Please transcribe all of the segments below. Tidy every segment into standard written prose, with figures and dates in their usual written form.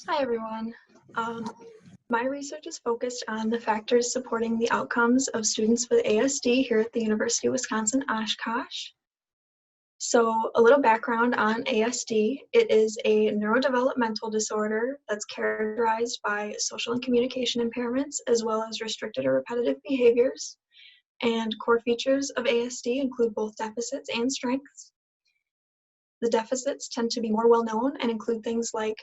Hi, everyone. My research is focused on the factors supporting the outcomes of students with ASD here at the University of Wisconsin Oshkosh. So a little background on ASD. It is a neurodevelopmental disorder that's characterized by social and communication impairments, as well as restricted or repetitive behaviors. And core features of ASD include both deficits and strengths. The deficits tend to be more well-known and include things like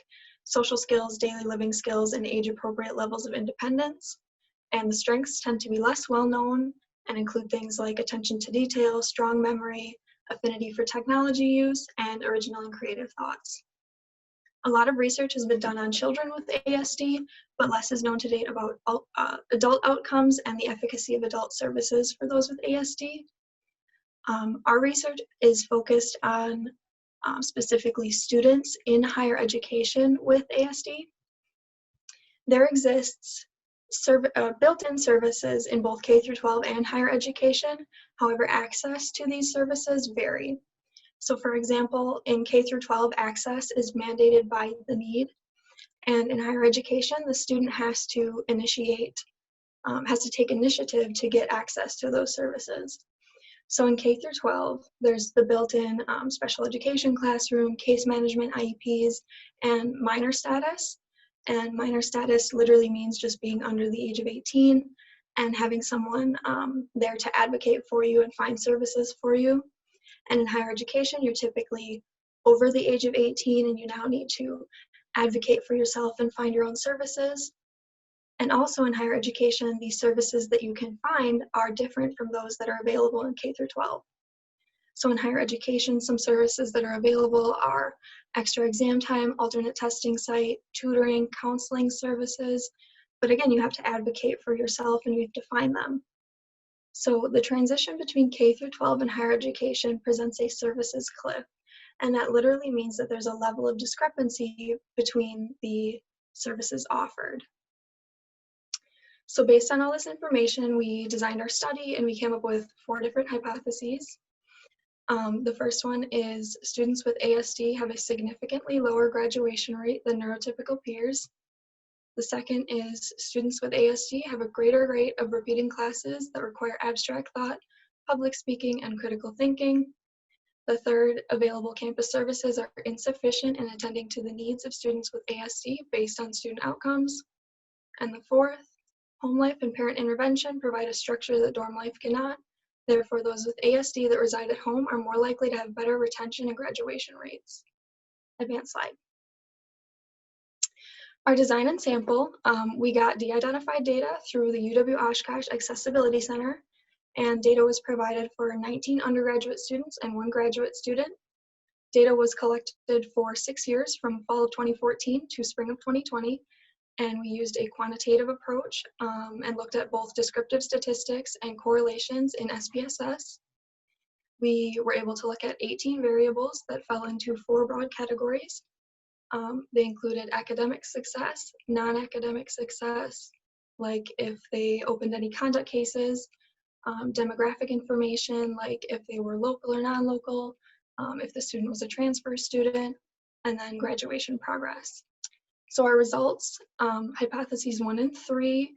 social skills, daily living skills, and age-appropriate levels of independence. And the strengths tend to be less well-known and include things like attention to detail, strong memory, affinity for technology use, and original and creative thoughts. A lot of research has been done on children with ASD, but less is known to date about adult outcomes and the efficacy of adult services for those with ASD. Our research is focused on specifically students in higher education with ASD. There exists built-in services in both K through 12 and higher education. However, access to these services vary. So for example, in K through 12, access is mandated by the need. And in higher education, the student has to take initiative to get access to those services. So in K through 12, there's the built-in special education classroom, case management, IEPs, and minor status. And minor status literally means just being under the age of 18 and having someone there to advocate for you and find services for you. And in higher education, you're typically over the age of 18 and you now need to advocate for yourself and find your own services. And also in higher education, these services that you can find are different from those that are available in K through 12. So in higher education, some services that are available are extra exam time, alternate testing site, tutoring, counseling services. But again, you have to advocate for yourself and you have to find them. So the transition between K through 12 and higher education presents a services cliff. And that literally means that there's a level of discrepancy between the services offered. So based on all this information, we designed our study and we came up with 4 different hypotheses. The first one is students with ASD have a significantly lower graduation rate than neurotypical peers. The second is students with ASD have a greater rate of repeating classes that require abstract thought, public speaking, and critical thinking. The third, available campus services are insufficient in attending to the needs of students with ASD based on student outcomes. And the fourth, home life and parent intervention provide a structure that dorm life cannot. Therefore, those with ASD that reside at home are more likely to have better retention and graduation rates. Advanced slide. Our design and sample, we got de-identified data through the UWO Oshkosh Accessibility Center, and data was provided for 19 undergraduate students and 1 graduate student. Data was collected for 6 years from fall of 2014 to spring of 2020. And we used a quantitative approach and looked at both descriptive statistics and correlations in SPSS. We were able to look at 18 variables that fell into 4 broad categories. They included academic success, non-academic success, like if they opened any conduct cases, demographic information, like if they were local or non-local, if the student was a transfer student, and then graduation progress. So our results, hypotheses 1 and 3,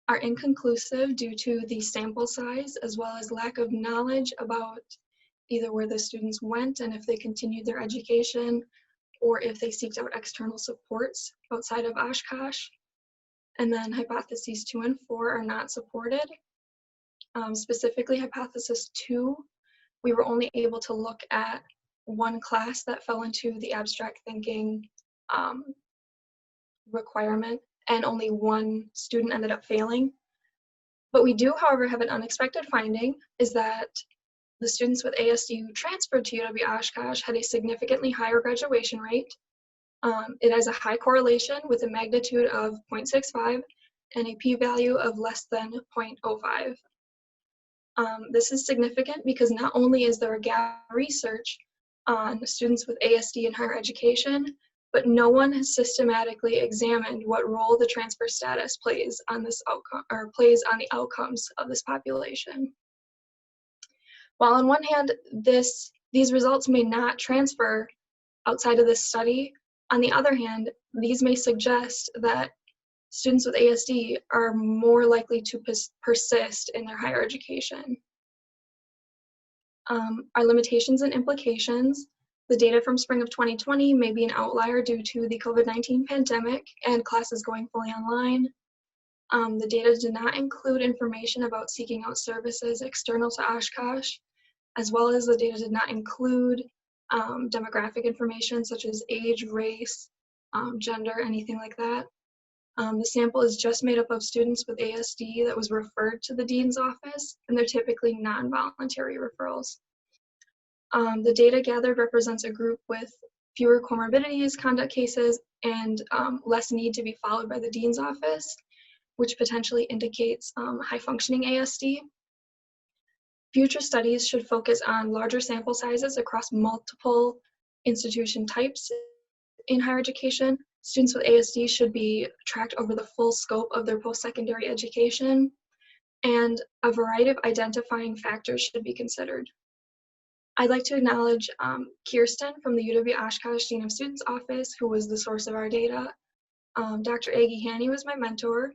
are inconclusive due to the sample size as well as lack of knowledge about either where the students went and if they continued their education or if they seeked out external supports outside of Oshkosh. And then hypotheses 2 and 4 are not supported. Specifically, hypothesis 2, we were only able to look at 1 class that fell into the abstract thinking requirement, and only 1 student ended up failing. But we do, however, have an unexpected finding, is that the students with ASD who transferred to UW Oshkosh had a significantly higher graduation rate. It has a high correlation with a magnitude of 0.65 and a p-value of less than 0.05. This is significant because not only is there a gap in research on students with ASD in higher education, but no one has systematically examined what role the transfer status plays on this outcome, or plays on the outcomes of this population. While on one hand, these results may not transfer outside of this study, On the other hand, these may suggest that students with ASD are more likely to persist in their higher education. Our limitations and implications. The data from spring of 2020 may be an outlier due to the COVID-19 pandemic and classes going fully online. The data did not include information about seeking out services external to Oshkosh, as well as the data did not include demographic information such as age, race, gender, anything like that. The sample is just made up of students with ASD that was referred to the dean's office, and they're typically non-voluntary referrals. The data gathered represents a group with fewer comorbidities, conduct cases, and less need to be followed by the dean's office, which potentially indicates high-functioning ASD. Future studies should focus on larger sample sizes across multiple institution types in higher education. Students with ASD should be tracked over the full scope of their post-secondary education, and a variety of identifying factors should be considered. I'd like to acknowledge Kirsten from the UW Oshkosh Dean of Students Office, who was the source of our data. Dr. Aggie Haney was my mentor,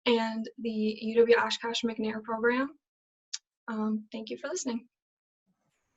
and the UW Oshkosh McNair program. Thank you for listening.